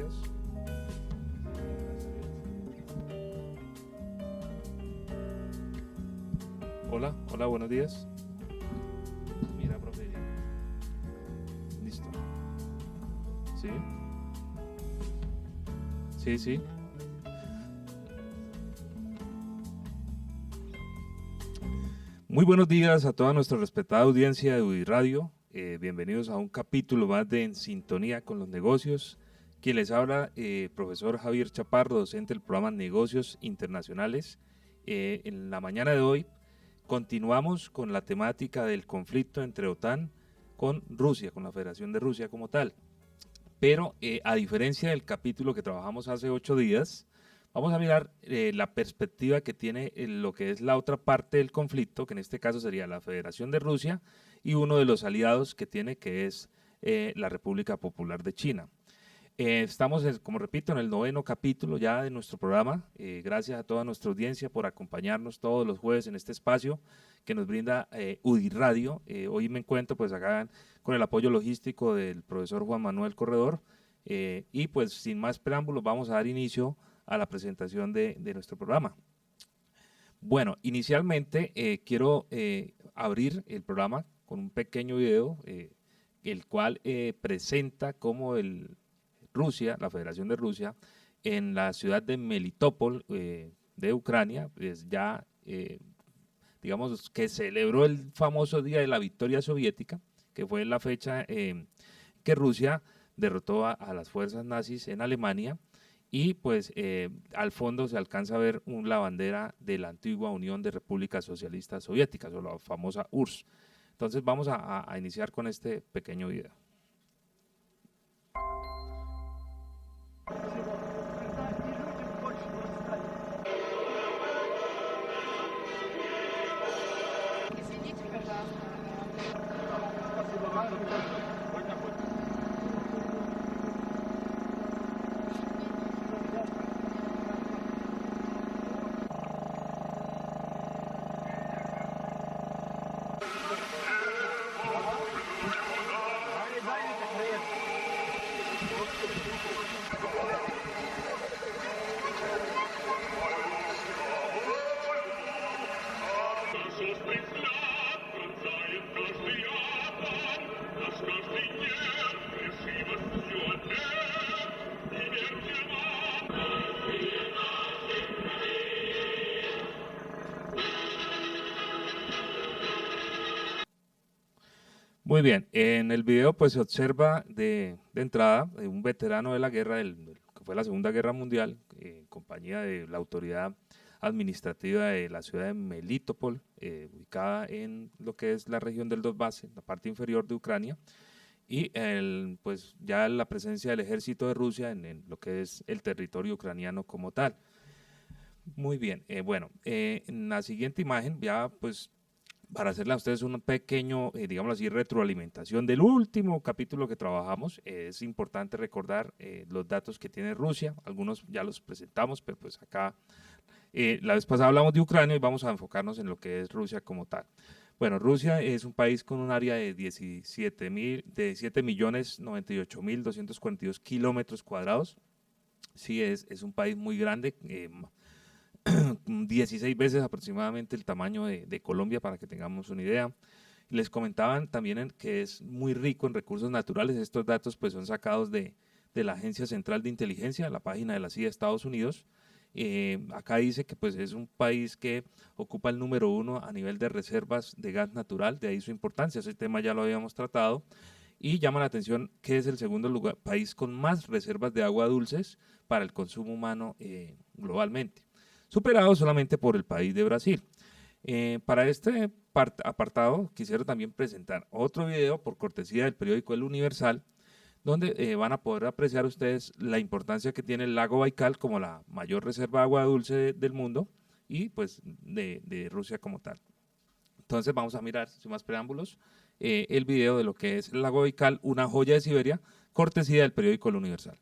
días. Hola, hola, buenos días. Mira, profe. Listo. ¿Sí? Sí, sí. Muy buenos días a toda nuestra respetada audiencia de UDI Radio. Bienvenidos a un capítulo más de En Sintonía con los Negocios. Quien les habla, profesor Javier Chaparro, docente del programa Negocios Internacionales. En la mañana de hoy continuamos con la temática del conflicto entre OTAN con Rusia, con la Federación de Rusia como tal. Pero a diferencia del capítulo que trabajamos hace 8 días, vamos a mirar la perspectiva que tiene lo que es la otra parte del conflicto, que en este caso sería la Federación de Rusia y uno de los aliados que tiene, que es la República Popular de China. Estamos, como repito, en el 9º capítulo ya de nuestro programa. Gracias a toda nuestra audiencia por acompañarnos todos los jueves en este espacio que nos brinda UDI Radio. Hoy me encuentro pues acá con el apoyo logístico del profesor Juan Manuel Corredor y pues sin más preámbulos vamos a dar inicio a la presentación de nuestro programa. Bueno, inicialmente quiero abrir el programa con un pequeño video el cual presenta cómo Rusia, la Federación de Rusia, en la ciudad de Melitopol de Ucrania, pues ya digamos que celebró el famoso día de la victoria soviética, que fue la fecha que Rusia derrotó a las fuerzas nazis en Alemania, y pues al fondo se alcanza a ver la bandera de la antigua Unión de Repúblicas Socialistas Soviéticas, o la famosa URSS. Entonces vamos a iniciar con este pequeño video. Muy bien, en el video pues se observa de entrada un veterano de la guerra, que fue la Segunda Guerra Mundial, en compañía de la autoridad administrativa de la ciudad de Melitopol, ubicada en lo que es la región del Donbass, la parte inferior de Ucrania, y pues ya la presencia del ejército de Rusia en lo que es el territorio ucraniano como tal. Muy bien, bueno, en la siguiente imagen ya pues para hacerle a ustedes un pequeño, digamos así, retroalimentación del último capítulo que trabajamos. Es importante recordar los datos que tiene Rusia, algunos ya los presentamos, pero pues acá la vez pasada hablamos de Ucrania y vamos a enfocarnos en lo que es Rusia como tal. Bueno, Rusia es un país con un área de 7.098.242 kilómetros cuadrados. Sí, es un país muy grande, 16 veces aproximadamente el tamaño de Colombia, para que tengamos una idea. Les comentaban también que es muy rico en recursos naturales. Estos datos pues son sacados de la Agencia Central de Inteligencia, la página de la CIA de Estados Unidos. Acá dice que pues es un país que ocupa el número 1 a nivel de reservas de gas natural, de ahí su importancia. Ese tema ya lo habíamos tratado. Y llama la atención que es el segundo país con más reservas de agua dulces para el consumo humano globalmente, superado solamente por el país de Brasil. Para este apartado quisiera también presentar otro video por cortesía del periódico El Universal, donde van a poder apreciar ustedes la importancia que tiene el lago Baikal como la mayor reserva de agua dulce del mundo y pues de Rusia como tal. Entonces vamos a mirar, sin más preámbulos, el video de lo que es el lago Baikal, una joya de Siberia, cortesía del periódico El Universal.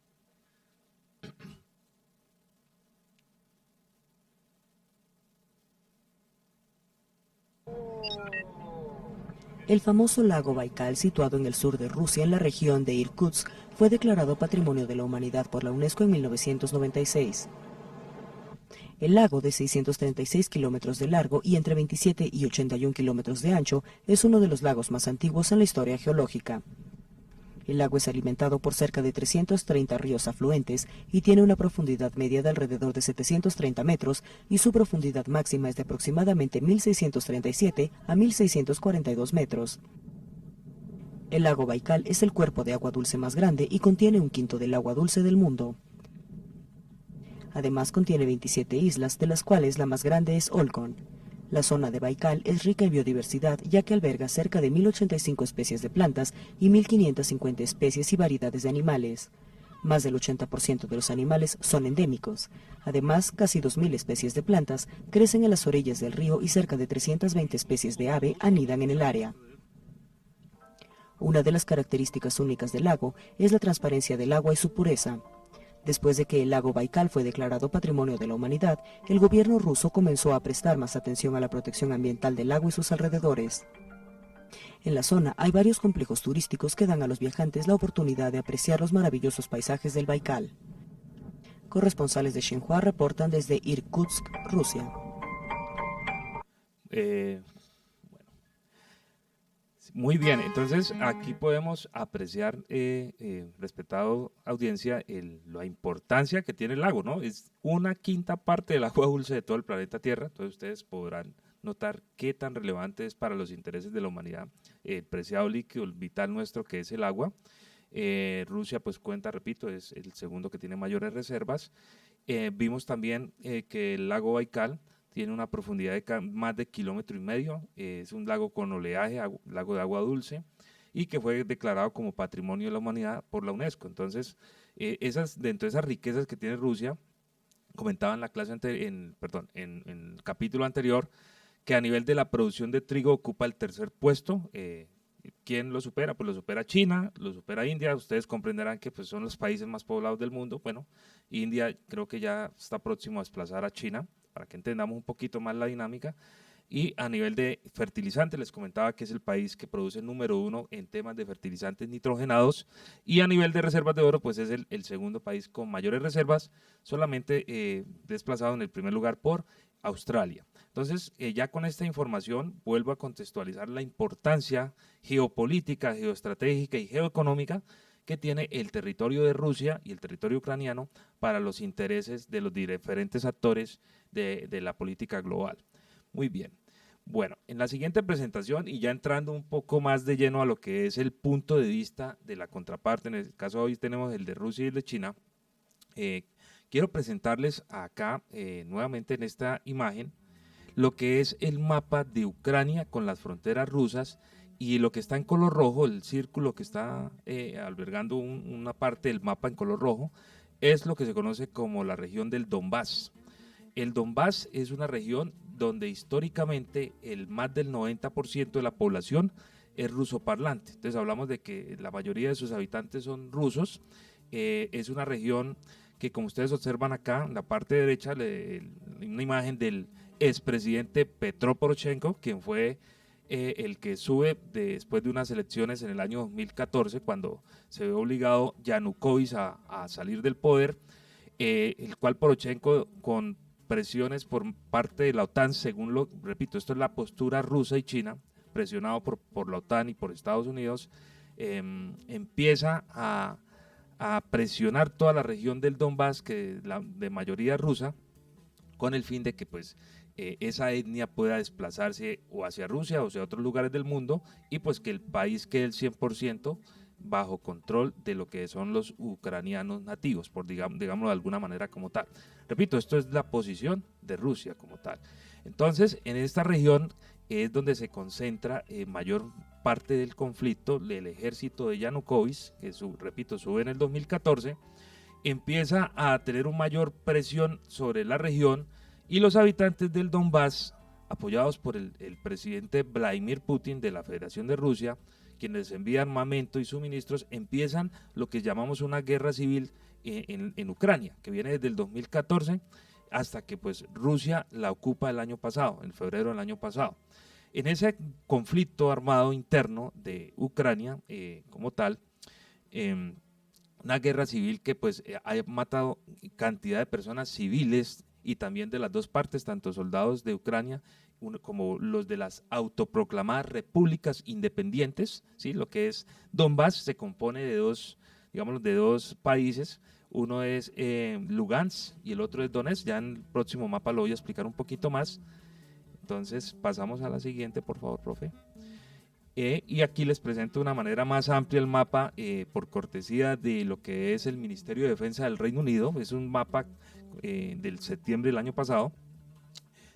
El famoso lago Baikal, situado en el sur de Rusia, en la región de Irkutsk, fue declarado Patrimonio de la Humanidad por la UNESCO en 1996. El lago, de 636 kilómetros de largo y entre 27 y 81 kilómetros de ancho, es uno de los lagos más antiguos en la historia geológica. El lago es alimentado por cerca de 330 ríos afluentes y tiene una profundidad media de alrededor de 730 metros y su profundidad máxima es de aproximadamente 1.637 a 1.642 metros. El lago Baikal es el cuerpo de agua dulce más grande y contiene un quinto del agua dulce del mundo. Además contiene 27 islas, de las cuales la más grande es Olkhon. La zona de Baikal es rica en biodiversidad, ya que alberga cerca de 1.085 especies de plantas y 1.550 especies y variedades de animales. Más del 80% de los animales son endémicos. Además, casi 2.000 especies de plantas crecen en las orillas del río y cerca de 320 especies de ave anidan en el área. Una de las características únicas del lago es la transparencia del agua y su pureza. Después de que el lago Baikal fue declarado Patrimonio de la Humanidad, el gobierno ruso comenzó a prestar más atención a la protección ambiental del lago y sus alrededores. En la zona hay varios complejos turísticos que dan a los viajantes la oportunidad de apreciar los maravillosos paisajes del Baikal. Corresponsales de Xinhua reportan desde Irkutsk, Rusia. Muy bien, entonces aquí podemos apreciar, respetado audiencia, la importancia que tiene el lago, ¿no? Es una quinta parte del agua dulce de todo el planeta Tierra, entonces ustedes podrán notar qué tan relevante es para los intereses de la humanidad el preciado líquido vital nuestro que es el agua. Rusia pues cuenta, repito, es el segundo que tiene mayores reservas. Vimos también que el lago Baikal tiene una profundidad de más de 1,5 kilómetros, es un lago con oleaje, lago de agua dulce, y que fue declarado como Patrimonio de la Humanidad por la UNESCO. Entonces, dentro de esas riquezas que tiene Rusia, comentaba en la clase en el capítulo anterior, que a nivel de la producción de trigo ocupa el tercer puesto. ¿Quién lo supera? Pues lo supera China, lo supera India. Ustedes comprenderán que pues, son los países más poblados del mundo. Bueno, India creo que ya está próximo a desplazar a China, para que entendamos un poquito más la dinámica. Y a nivel de fertilizantes, les comentaba que es el país que produce el número 1 en temas de fertilizantes nitrogenados, y a nivel de reservas de oro, pues es el segundo país con mayores reservas, solamente desplazado en el primer lugar por Australia. Entonces, ya con esta información vuelvo a contextualizar la importancia geopolítica, geoestratégica y geoeconómica que tiene el territorio de Rusia y el territorio ucraniano para los intereses de los diferentes actores de la política global. Muy bien. Bueno, en la siguiente presentación, y ya entrando un poco más de lleno a lo que es el punto de vista de la contraparte, en el caso de hoy tenemos el de Rusia y el de China, quiero presentarles acá nuevamente en esta imagen lo que es el mapa de Ucrania con las fronteras rusas, y lo que está en color rojo, el círculo que está albergando una parte del mapa en color rojo, es lo que se conoce como la región del Donbass. El Donbass es una región donde históricamente el más del 90% de la población es rusoparlante. Entonces hablamos de que la mayoría de sus habitantes son rusos. Es una región que, como ustedes observan acá, en la parte derecha, una imagen del expresidente Petro Poroshenko, quien fue el que sube después de unas elecciones en el año 2014, cuando se ve obligado Yanukovych a salir del poder, el cual Poroshenko, con presiones por parte de la OTAN, según repito, esto es la postura rusa y China, presionado por la OTAN y por Estados Unidos, empieza a presionar toda la región del Donbass, que de mayoría rusa, con el fin de que pues esa etnia pueda desplazarse o hacia Rusia o hacia otros lugares del mundo, y pues que el país quede el 100% bajo control de lo que son los ucranianos nativos, por digámoslo de alguna manera como tal. Repito, esto es la posición de Rusia como tal. Entonces, en esta región es donde se concentra mayor parte del conflicto. El ejército de Yanukovych, que repito, sube en el 2014, empieza a tener una mayor presión sobre la región, y los habitantes del Donbass, apoyados por el presidente Vladimir Putin de la Federación de Rusia, quienes envían armamento y suministros, empiezan lo que llamamos una guerra civil en Ucrania, que viene desde el 2014 hasta que pues Rusia la ocupa el año pasado, en febrero del año pasado. En ese conflicto armado interno de Ucrania como tal, una guerra civil que pues ha matado cantidad de personas civiles y también de las dos partes, tanto soldados de Ucrania como los de las autoproclamadas repúblicas independientes, ¿sí? Lo que es Donbass se compone de dos, digamos, de dos países, uno es Lugansk y el otro es Donetsk, ya en el próximo mapa lo voy a explicar un poquito más. Entonces pasamos a la siguiente, por favor, profe. Y aquí les presento de una manera más amplia el mapa por cortesía de lo que es el Ministerio de Defensa del Reino Unido. Es un mapa del septiembre del año pasado,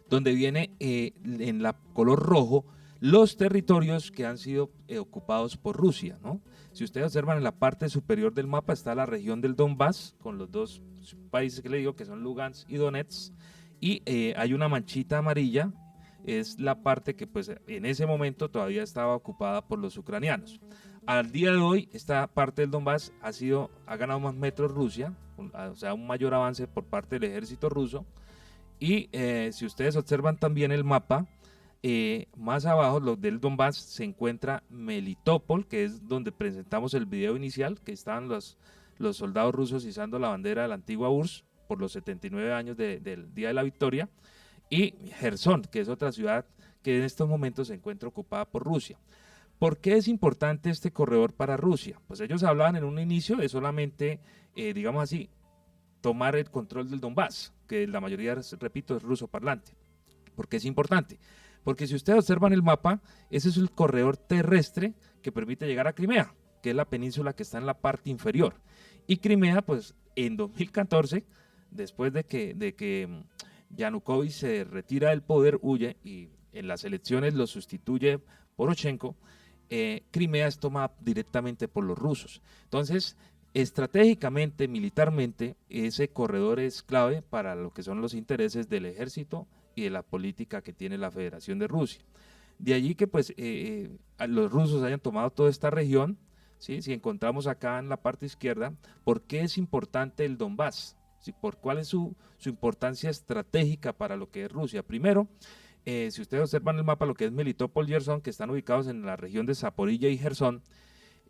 donde viene en la color rojo los territorios que han sido ocupados por Rusia, ¿no? Si ustedes observan en la parte superior del mapa está la región del Donbass, con los dos países que le digo que son Lugansk y Donetsk, y hay una manchita amarilla, es la parte que pues en ese momento todavía estaba ocupada por los ucranianos. Al día de hoy esta parte del Donbass ha ganado más metros Rusia, o sea un mayor avance por parte del ejército ruso, y si ustedes observan también el mapa, más abajo, los del Donbass, se encuentra Melitopol, que es donde presentamos el video inicial, que estaban los soldados rusos izando la bandera de la antigua URSS por los 79 años del Día de la Victoria, y Gerson, que es otra ciudad que en estos momentos se encuentra ocupada por Rusia. ¿Por qué es importante este corredor para Rusia? Pues ellos hablaban en un inicio de solamente, digamos así, tomar el control del Donbass, que la mayoría, repito, es ruso parlante. ¿Por qué es importante? Porque si ustedes observan el mapa, ese es el corredor terrestre que permite llegar a Crimea, que es la península que está en la parte inferior. Y Crimea, pues en 2014, después de que Yanukovych se retira del poder, huye y en las elecciones lo sustituye Poroshenko, Crimea es tomada directamente por los rusos. Entonces, estratégicamente, militarmente, ese corredor es clave para lo que son los intereses del ejército y de la política que tiene la Federación de Rusia. De allí que pues los rusos hayan tomado toda esta región, ¿sí? Si encontramos acá en la parte izquierda, ¿por qué es importante el Donbass? ¿Sí? ¿Cuál es su importancia estratégica para lo que es Rusia? Primero, si ustedes observan el mapa, lo que es Melitopol y Gerson, que están ubicados en la región de Zaporilla y Gerson,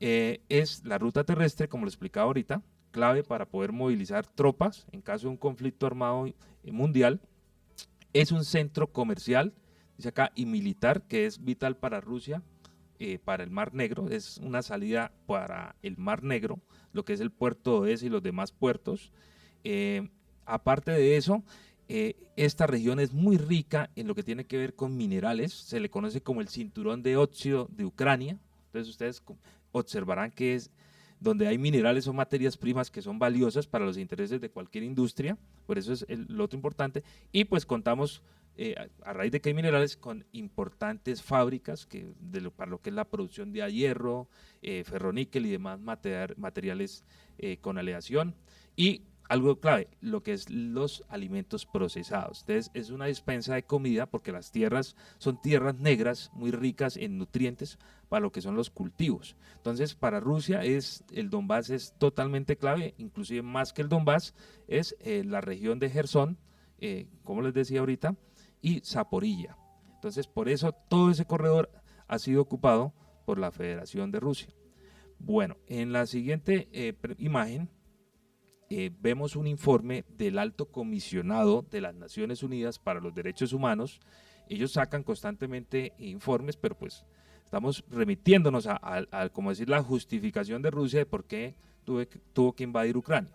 es la ruta terrestre, como lo explicaba ahorita, clave para poder movilizar tropas en caso de un conflicto armado mundial. Es un centro comercial, dice acá, y militar, que es vital para Rusia, para el Mar Negro, es una salida para el Mar Negro, lo que es el puerto de Odesa y los demás puertos. Aparte de eso, esta región es muy rica en lo que tiene que ver con minerales, se le conoce como el cinturón de óxido de Ucrania. Entonces ustedes observarán que es donde hay minerales o materias primas que son valiosas para los intereses de cualquier industria, por eso es lo otro importante, y pues contamos a raíz de que hay minerales con importantes fábricas para lo que es la producción de hierro, ferroníquel y demás materiales con aleación, y algo clave, lo que es los alimentos procesados. Entonces es una despensa de comida porque las tierras son tierras negras muy ricas en nutrientes para lo que son los cultivos. Entonces para Rusia el Donbass es totalmente clave, inclusive más que el Donbass es la región de Gerson, como les decía ahorita, y Zaporilla. Entonces por eso todo ese corredor ha sido ocupado por la Federación de Rusia. Bueno, en la siguiente imagen vemos un informe del Alto Comisionado de las Naciones Unidas para los Derechos Humanos. Ellos sacan constantemente informes, pero pues estamos remitiéndonos a como decir, la justificación de Rusia de por qué tuvo que invadir Ucrania.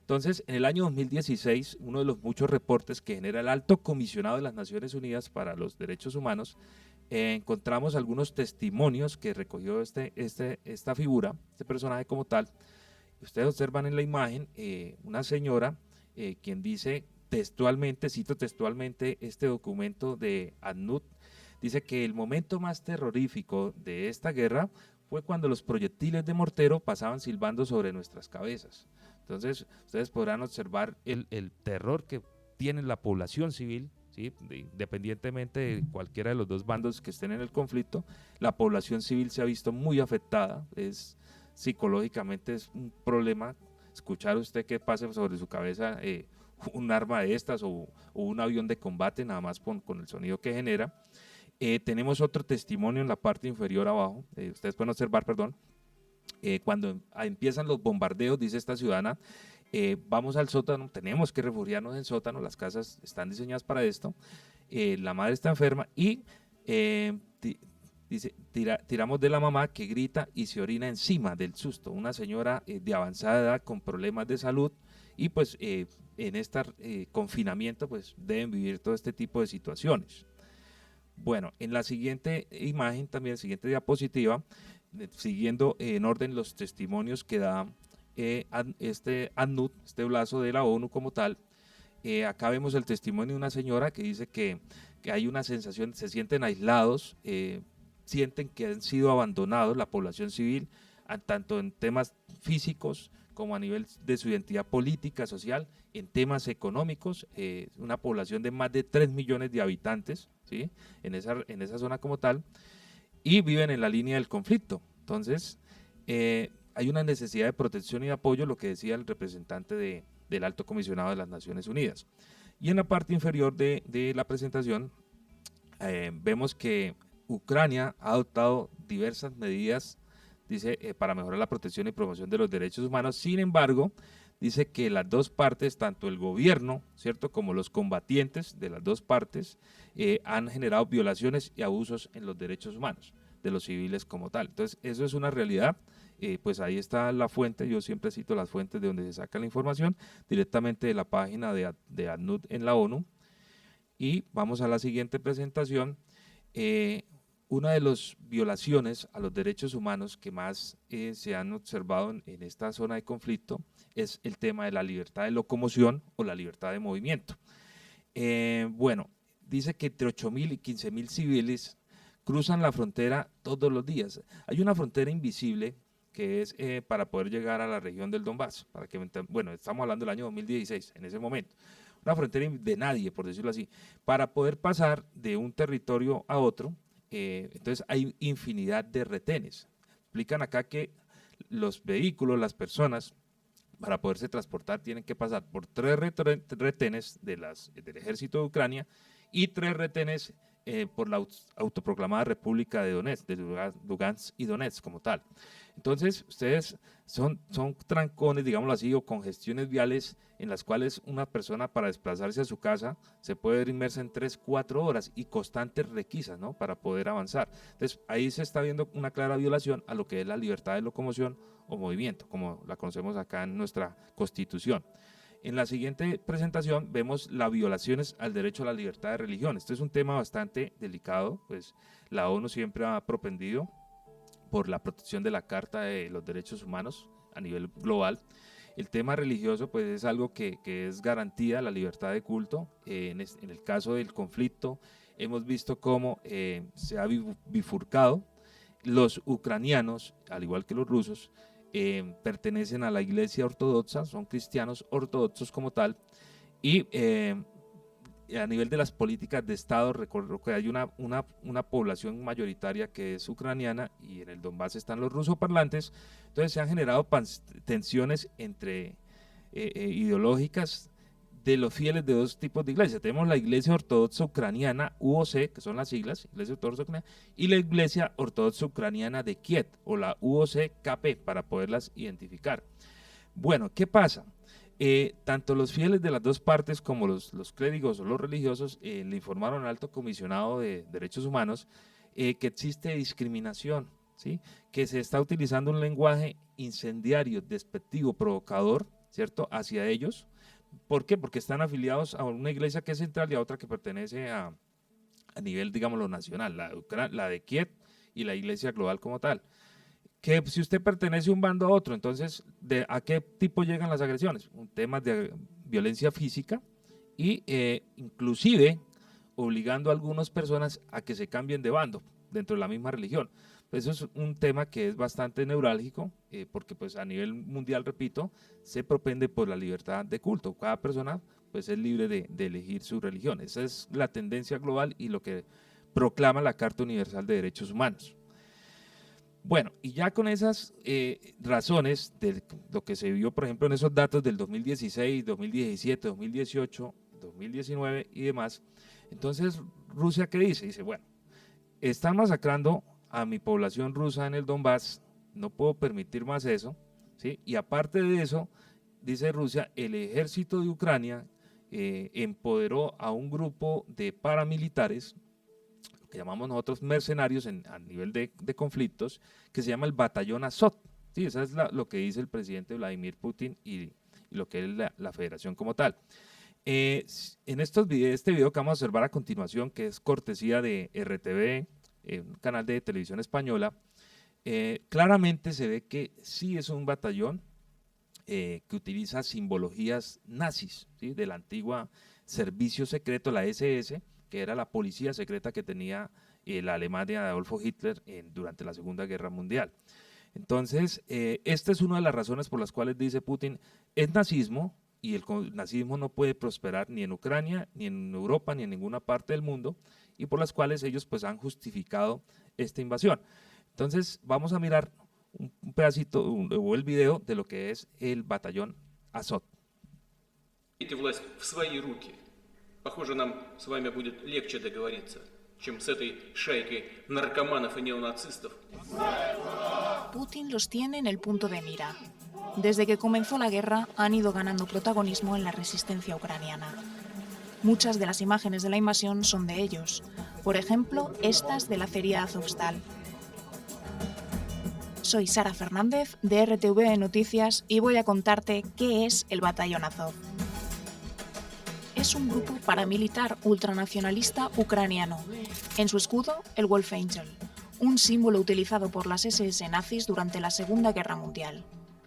Entonces, en el año 2016, uno de los muchos reportes que genera el Alto Comisionado de las Naciones Unidas para los Derechos Humanos, encontramos algunos testimonios que recogió esta figura, este personaje como tal. Ustedes observan en la imagen una señora quien dice textualmente, cito textualmente este documento de ACNUR, dice que el momento más terrorífico de esta guerra fue cuando los proyectiles de mortero pasaban silbando sobre nuestras cabezas. Entonces, ustedes podrán observar el terror que tiene la población civil, ¿sí? Independientemente de cualquiera de los dos bandos que estén en el conflicto, la población civil se ha visto muy afectada, psicológicamente es un problema escuchar usted que pase sobre su cabeza un arma de estas o un avión de combate, nada más con el sonido que genera. Tenemos otro testimonio en la parte inferior abajo, ustedes pueden observar, perdón, cuando empiezan los bombardeos, dice esta ciudadana, vamos al sótano, tenemos que refugiarnos en sótano, las casas están diseñadas para esto, la madre está enferma y dice, tiramos de la mamá que grita y se orina encima del susto, una señora de avanzada edad con problemas de salud y pues en este confinamiento pues deben vivir todo este tipo de situaciones. Bueno, en la siguiente imagen, también siguiente diapositiva, siguiendo en orden los testimonios que da este ACNUD, este brazo de la ONU como tal. Acá vemos el testimonio de una señora que dice que hay una sensación, se sienten aislados, sienten que han sido abandonados, la población civil, tanto en temas físicos como a nivel de su identidad política, social, en temas económicos, una población de más de 3 millones de habitantes, ¿sí? en esa zona como tal, y viven en la línea del conflicto. Entonces, hay una necesidad de protección y de apoyo, lo que decía el representante del Alto Comisionado de las Naciones Unidas. Y en la parte inferior de la presentación, vemos que Ucrania ha adoptado diversas medidas, dice, para mejorar la protección y promoción de los derechos humanos. Sin embargo, dice que las dos partes, tanto el gobierno, ¿cierto?, como los combatientes de las dos partes, han generado violaciones y abusos en los derechos humanos de los civiles como tal. Entonces, eso es una realidad. Pues ahí está la fuente, yo siempre cito las fuentes de donde se saca la información, directamente de la página de ACNUD en la ONU. Y vamos a la siguiente presentación. Una de las violaciones a los derechos humanos que más se han observado en esta zona de conflicto es el tema de la libertad de locomoción o la libertad de movimiento. Bueno, dice que entre 8.000 y 15.000 civiles cruzan la frontera todos los días. Hay una frontera invisible que es para poder llegar a la región del Donbass, bueno, estamos hablando del año 2016, en ese momento. Una frontera de nadie, por decirlo así, para poder pasar de un territorio a otro. Entonces hay infinidad de retenes. Explican acá que los vehículos, las personas, para poderse transportar tienen que pasar por 3 retenes del ejército de Ucrania y 3 retenes por la autoproclamada República de Donetsk, de Lugansk y Donetsk como tal. Entonces, ustedes son trancones, digámoslo así, o congestiones viales en las cuales una persona para desplazarse a su casa se puede ver inmersa en 3-4 horas y constantes requisas, ¿no?, para poder avanzar. Entonces, ahí se está viendo una clara violación a lo que es la libertad de locomoción o movimiento, como la conocemos acá en nuestra Constitución. En la siguiente presentación vemos las violaciones al derecho a la libertad de religión. Este es un tema bastante delicado, pues la ONU siempre ha propendido por la protección de la Carta de los Derechos Humanos a nivel global. El tema religioso pues es algo que es garantía la libertad de culto. En el caso del conflicto hemos visto cómo se ha bifurcado. Los ucranianos, al igual que los rusos, pertenecen a la iglesia ortodoxa, son cristianos ortodoxos como tal, y a nivel de las políticas de Estado, recuerdo que hay una población mayoritaria que es ucraniana y en el Donbass están los rusoparlantes. Entonces se han generado tensiones entre ideológicas de los fieles de dos tipos de iglesias. Tenemos la Iglesia Ortodoxa Ucraniana, UOC, que son las siglas, Iglesia Ortodoxa Ucraniana, y la Iglesia Ortodoxa Ucraniana de Kiev, o la UOC-KP, para poderlas identificar. Bueno, ¿qué pasa? Tanto los fieles de las dos partes como los clérigos o los religiosos le informaron al Alto Comisionado de Derechos Humanos que existe discriminación, ¿sí?, que se está utilizando un lenguaje incendiario, despectivo, provocador, ¿cierto?, hacia ellos. ¿Por qué? Porque están afiliados a una iglesia que es central y a otra que pertenece a nivel, digámoslo, nacional, la de Kiev y la iglesia global como tal. Que si usted pertenece a un bando a otro, entonces, ¿a qué tipo llegan las agresiones? Un tema de violencia física y inclusive obligando a algunas personas a que se cambien de bando dentro de la misma religión. Eso es un tema que es bastante neurálgico porque pues a nivel mundial, repito, se propende por la libertad de culto. Cada persona pues es libre de elegir su religión. Esa es la tendencia global y lo que proclama la Carta Universal de Derechos Humanos. Bueno, y ya con esas razones de lo que se vio, por ejemplo, en esos datos del 2016, 2017, 2018, 2019 y demás, entonces Rusia, ¿qué dice? Dice, bueno, están masacrando a mi población rusa en el Donbass, no puedo permitir más eso, ¿sí? Y aparte de eso, dice Rusia, el ejército de Ucrania empoderó a un grupo de paramilitares, que llamamos nosotros mercenarios a nivel de conflictos, que se llama el Batallón Azov. Sí, eso es lo que dice el presidente Vladimir Putin y lo que es la federación como tal. En este video que vamos a observar a continuación, que es cortesía de RTV, un canal de televisión española, claramente se ve que sí es un batallón que utiliza simbologías nazis, ¿sí? De la antigua servicio secreto, la SS, que era la policía secreta que tenía la Alemania de Adolfo Hitler durante la Segunda Guerra Mundial. Entonces, esta es una de las razones por las cuales dice Putin, es nazismo, y el nazismo no puede prosperar ni en Ucrania, ni en Europa, ni en ninguna parte del mundo, y por las cuales ellos pues han justificado esta invasión. Entonces, vamos a mirar un pedacito o el video de lo que es el batallón Azov. Власть в свои руки. Похоже, нам с вами будет легче договориться, чем с этой шайкой наркоманов и неонацистов. Putin los tiene en el punto de mira. Desde que comenzó la guerra han ido ganando protagonismo en la resistencia ucraniana. Muchas de las imágenes de la invasión son de ellos, por ejemplo, estas de la acería Azovstal. Soy Sara Fernández de RTV Noticias y voy a contarte qué es el Batallón Azov. Es un grupo paramilitar ultranacionalista ucraniano. En su escudo, el Wolf Angel, un símbolo utilizado por las SS nazis durante la Segunda Guerra Mundial,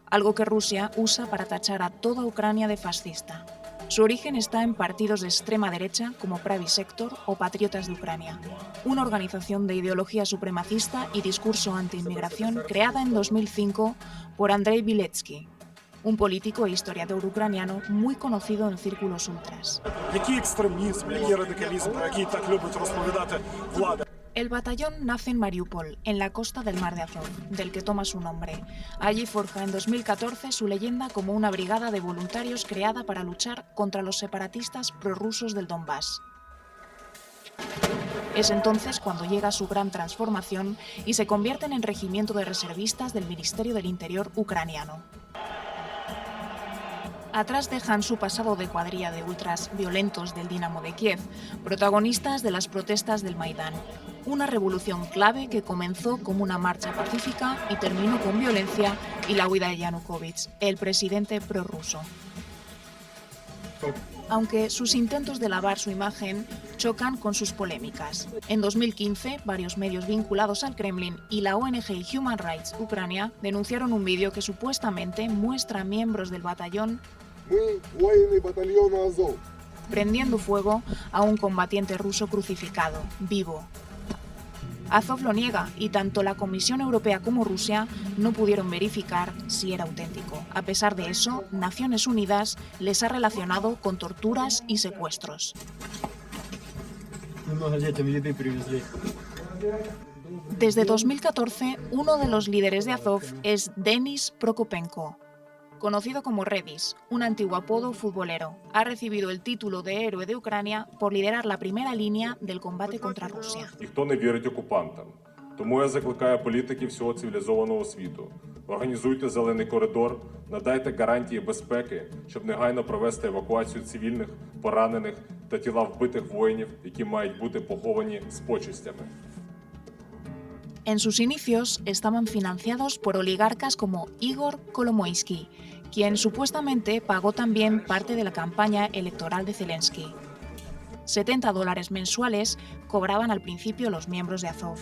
algo que Rusia usa para tachar a toda Ucrania de fascista. Su origen está en partidos de extrema derecha como Pravy Sector o Patriotas de Ucrania, una organización de ideología supremacista y discurso anti-inmigración creada en 2005 por Andrei Biletsky, un político e historiador ucraniano muy conocido en círculos ultras. El batallón nace en Mariupol, en la costa del Mar de Azov, del que toma su nombre. Allí forja en 2014 su leyenda como una brigada de voluntarios creada para luchar contra los separatistas prorrusos del Donbass. Es entonces cuando llega su gran transformación y se convierten en regimiento de reservistas del Ministerio del Interior ucraniano. Atrás dejan su pasado de cuadrilla de ultras violentos del Dinamo de Kiev, protagonistas de las protestas del Maidán, una revolución clave que comenzó como una marcha pacífica y terminó con violencia y la huida de Yanukovych, el presidente prorruso. Aunque sus intentos de lavar su imagen chocan con sus polémicas. En 2015, varios medios vinculados al Kremlin y la ONG Human Rights Ucrania denunciaron un vídeo que supuestamente muestra a miembros del batallón prendiendo fuego a un combatiente ruso crucificado, vivo. Azov lo niega y tanto la Comisión Europea como Rusia no pudieron verificar si era auténtico. A pesar de eso, Naciones Unidas les ha relacionado con torturas y secuestros. Desde 2014, uno de los líderes de Azov es Denis Prokopenko, conocido como Redis, un antiguo apodo futbolero. Ha recibido el título de héroe de Ucrania por liderar la primera línea del combate contra Rusia. Ніхто не вірить окупантам. Тому я закликаю політиків всього цивілізованого світу. Організуйте зелений коридор, надайте гарантії безпеки, щоб негайно провести евакуацію цивільних, поранених та тіла вбитих воїнів, які мають бути поховані з почестями. En sus inicios estaban financiados por oligarcas como Igor Kolomoisky, quien supuestamente pagó también parte de la campaña electoral de Zelensky. $70 mensuales cobraban al principio los miembros de Azov,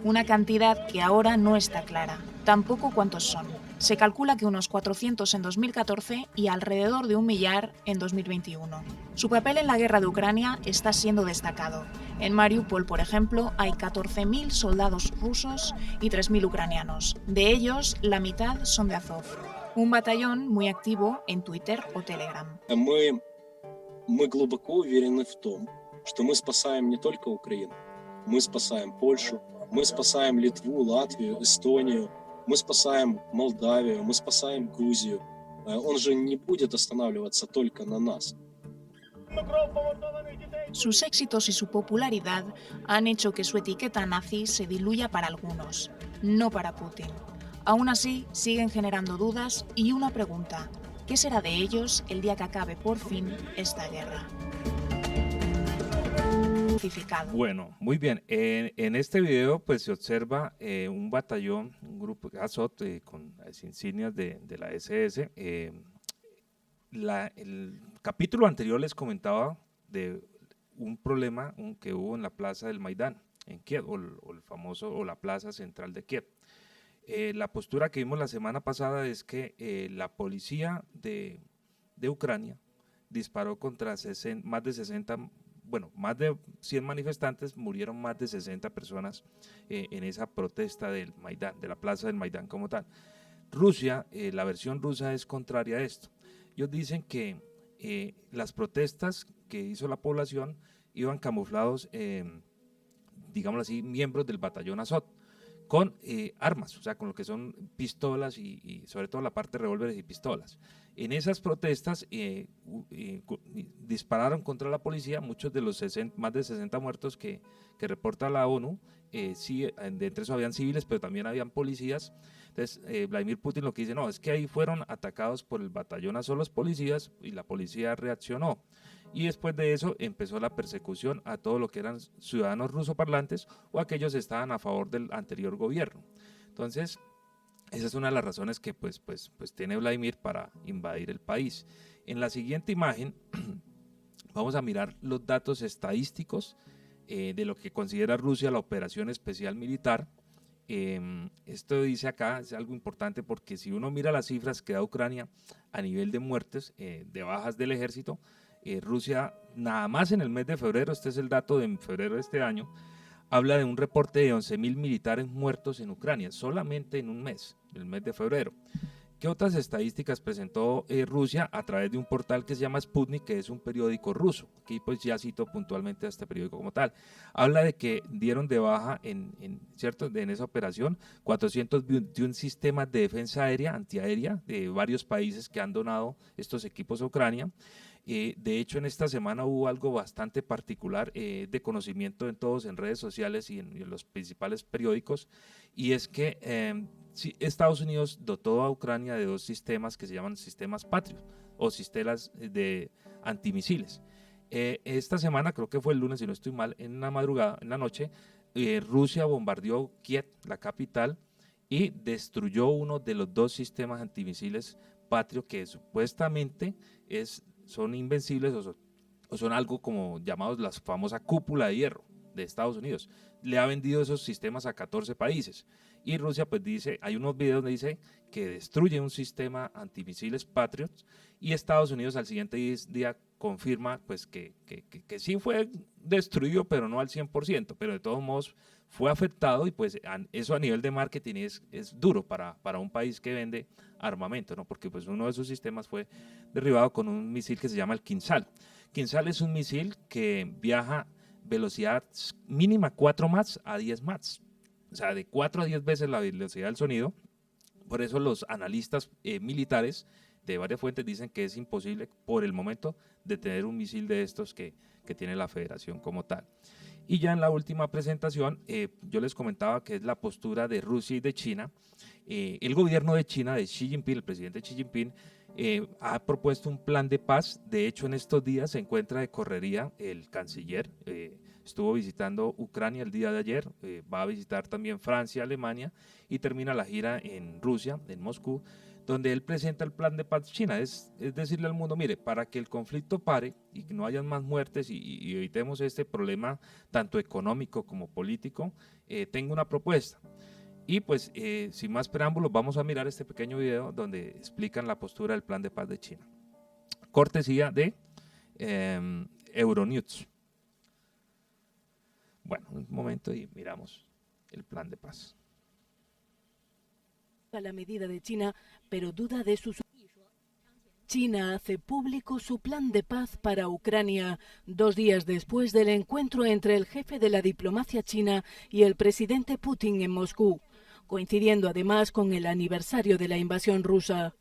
una cantidad que ahora no está clara, tampoco cuántos son. Se calcula que unos 400 en 2014 y alrededor de 1 millar en 2021. Su papel en la guerra de Ucrania está siendo destacado. En Mariupol, por ejemplo, hay 14.000 soldados rusos y 3.000 ucranianos. De ellos, la mitad son de Azov, un batallón muy activo en Twitter o Telegram. Мы глубоко уверены в том, что мы спасаем не только Украину, мы спасаем Польшу, мы спасаем Литву, Латвию, Эстонию, мы спасаем Молдавию, мы спасаем Грузию. Он же не будет останавливаться только на нас. Sus éxitos y su popularidad han hecho que su etiqueta nazi se diluya para algunos, no para Putin. Aún así, siguen generando dudas y una pregunta: ¿qué será de ellos el día que acabe por fin esta guerra? Bueno, muy bien. En este video pues se observa un batallón, un grupo Azot con las insignias de la SS. El capítulo anterior les comentaba de un problema que hubo en la plaza del Maidán, en Kiev, o el famoso, o la plaza central de Kiev. La postura que vimos la semana pasada es que la policía de Ucrania disparó contra más de 100 manifestantes, murieron más de 60 personas en esa protesta del Maidán, de la plaza del Maidán como tal. Rusia, la versión rusa es contraria a esto. Ellos dicen que las protestas que hizo la población iban camuflados, digámoslo así, miembros del batallón Azot, con armas, o sea, con lo que son pistolas y sobre todo la parte de revólveres y pistolas. En esas protestas dispararon contra la policía. Muchos de los más de 60 muertos que reporta la ONU, sí, de entre esos habían civiles, pero también habían policías. Entonces, Vladimir Putin lo que dice, no, es que ahí fueron atacados por el batallón Azov los policías y la policía reaccionó. Y después de eso empezó la persecución a todo lo que eran ciudadanos rusoparlantes o aquellos que estaban a favor del anterior gobierno. Entonces, esa es una de las razones que pues tiene Vladimir para invadir el país. En la siguiente imagen vamos a mirar los datos estadísticos de lo que considera Rusia la operación especial militar. Esto dice acá, es algo importante porque si uno mira las cifras que da Ucrania a nivel de muertes, de bajas del ejército, Rusia nada más en el mes de febrero, este es el dato de febrero de este año, habla de un reporte de 11.000 militares muertos en Ucrania, solamente en un mes, el mes de febrero. ¿Qué otras estadísticas presentó Rusia a través de un portal que se llama Sputnik, que es un periódico ruso? Aquí pues ya cito puntualmente a este periódico como tal. Habla de que dieron de baja en esa operación 421 sistemas de defensa aérea, antiaérea, de varios países que han donado estos equipos a Ucrania. De hecho, en esta semana hubo algo bastante particular de conocimiento en todos, en redes sociales y en los principales periódicos, y es que Estados Unidos dotó a Ucrania de 2 sistemas que se llaman sistemas Patriot o sistemas de antimisiles. Esta semana, creo que fue el lunes, si no estoy mal, en la madrugada, en la noche, Rusia bombardeó Kiev, la capital, y destruyó uno de los 2 sistemas antimisiles Patriot que supuestamente son invencibles o son algo como llamados la famosa cúpula de hierro de Estados Unidos. Le ha vendido esos sistemas a 14 países y Rusia pues dice, hay unos videos donde dice que destruye un sistema antimisiles Patriot y Estados Unidos al siguiente día confirma pues que sí fue destruido, pero no al 100%, pero de todos modos fue afectado y pues eso a nivel de marketing es duro para un país que vende armamento, ¿no? Porque pues uno de sus sistemas fue derribado con un misil que se llama el Kinzhal. Kinzhal es un misil que viaja velocidad mínima 4 Mach a 10 Mach, o sea, de 4 a 10 veces la velocidad del sonido. Por eso los analistas militares de varias fuentes dicen que es imposible por el momento detener un misil de estos que tiene la federación como tal. Y ya en la última presentación yo les comentaba que es la postura de Rusia y de China. El gobierno de China, de Xi Jinping, el presidente Xi Jinping, ha propuesto un plan de paz. De hecho, en estos días se encuentra de correría el canciller, estuvo visitando Ucrania el día de ayer, va a visitar también Francia, Alemania y termina la gira en Rusia, en Moscú, donde él presenta el plan de paz China, es decirle al mundo, mire, para que el conflicto pare y que no hayan más muertes y evitemos este problema tanto económico como político, tengo una propuesta. Y pues, sin más preámbulos, vamos a mirar este pequeño video donde explican la postura del plan de paz de China. Cortesía de Euronews. Bueno, un momento y miramos el plan de paz. La medida de China, pero duda de sus... China hace público su plan de paz para Ucrania 2 días después del encuentro entre el jefe de la diplomacia china y el presidente Putin en Moscú, coincidiendo además con el aniversario de la invasión rusa.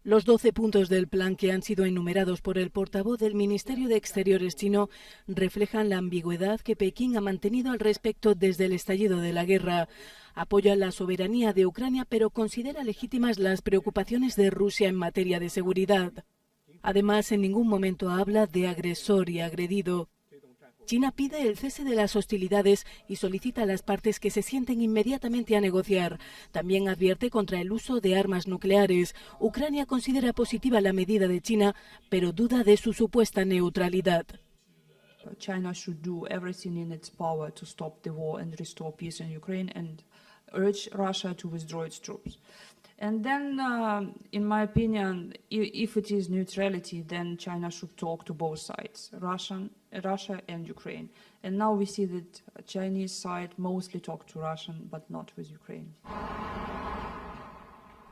Los 12 puntos del plan que han sido enumerados por el portavoz del Ministerio de Exteriores chino reflejan la ambigüedad que Pekín ha mantenido al respecto desde el estallido de la guerra, apoya la soberanía de Ucrania, pero considera legítimas las preocupaciones de Rusia en materia de seguridad. Además, en ningún momento habla de agresor y agredido. China pide el cese de las hostilidades y solicita a las partes que se sienten inmediatamente a negociar. También advierte contra el uso de armas nucleares. Ucrania considera positiva la medida de China, pero duda de su supuesta neutralidad. China should do everything in its power to stop the war and restore peace in Ukraine and urge Russia to withdraw its troops. And then, in my opinion, if it is neutrality, then China should talk to both sides, Russia and Ukraine. And now we see that Chinese side mostly talk to Russian, but not with Ukraine.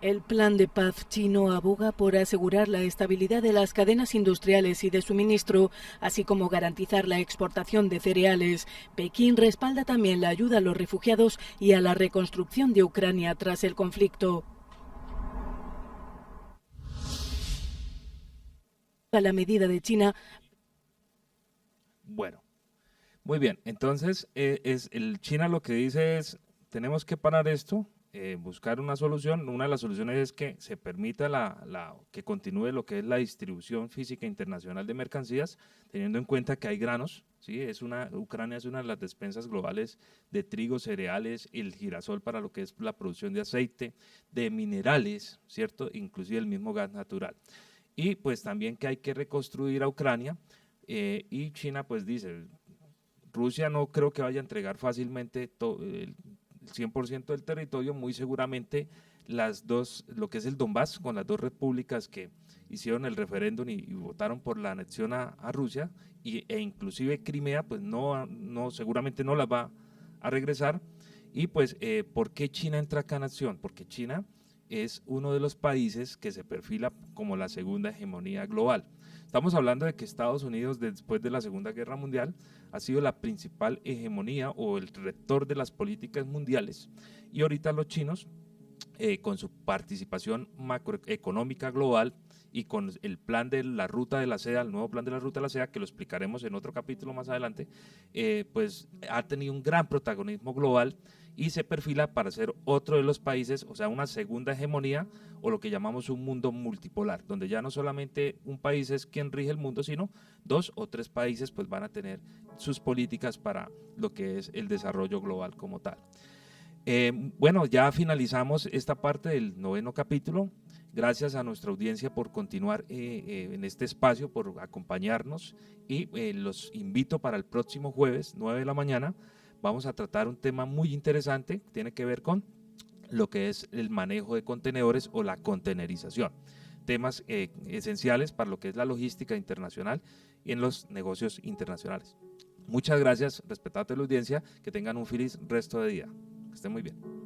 El plan de paz chino aboga por asegurar la estabilidad de las cadenas industriales y de suministro, así como garantizar la exportación de cereales. Pekín respalda también la ayuda a los refugiados y a la reconstrucción de Ucrania tras el conflicto. A la medida de China. Bueno, muy bien. Entonces, China lo que dice es, tenemos que parar esto, buscar una solución. Una de las soluciones es que se permita que continúe lo que es la distribución física internacional de mercancías, teniendo en cuenta que hay granos, ¿sí? Ucrania es una de las despensas globales de trigo, cereales, el girasol para lo que es la producción de aceite, de minerales, ¿cierto? Inclusive el mismo gas natural. Y pues también que hay que reconstruir a Ucrania, y China pues dice, Rusia no creo que vaya a entregar fácilmente el 100% del territorio, muy seguramente lo que es el Donbass, con las dos repúblicas que hicieron el referéndum y votaron por la anexión a Rusia, e inclusive Crimea, pues seguramente no las va a regresar. Y pues, ¿por qué China entra acá en acción? Porque China es uno de los países que se perfila como la segunda hegemonía global. Estamos hablando de que Estados Unidos, después de la Segunda Guerra Mundial, ha sido la principal hegemonía o el rector de las políticas mundiales, y ahorita los chinos, con su participación macroeconómica global y con el plan de la ruta de la seda, el nuevo plan de la ruta de la seda, que lo explicaremos en otro capítulo más adelante, pues ha tenido un gran protagonismo global y se perfila para ser otro de los países, o sea, una segunda hegemonía, o lo que llamamos un mundo multipolar, donde ya no solamente un país es quien rige el mundo, sino 2 o 3 países pues van a tener sus políticas para lo que es el desarrollo global como tal. Bueno, ya finalizamos esta parte del 9º capítulo. Gracias a nuestra audiencia por continuar en este espacio, por acompañarnos, y los invito para el próximo jueves, 9 de la mañana. Vamos a tratar un tema muy interesante que tiene que ver con lo que es el manejo de contenedores o la contenerización. Temas esenciales para lo que es la logística internacional y en los negocios internacionales. Muchas gracias, respetada teleaudiencia, que tengan un feliz resto de día. Que estén muy bien.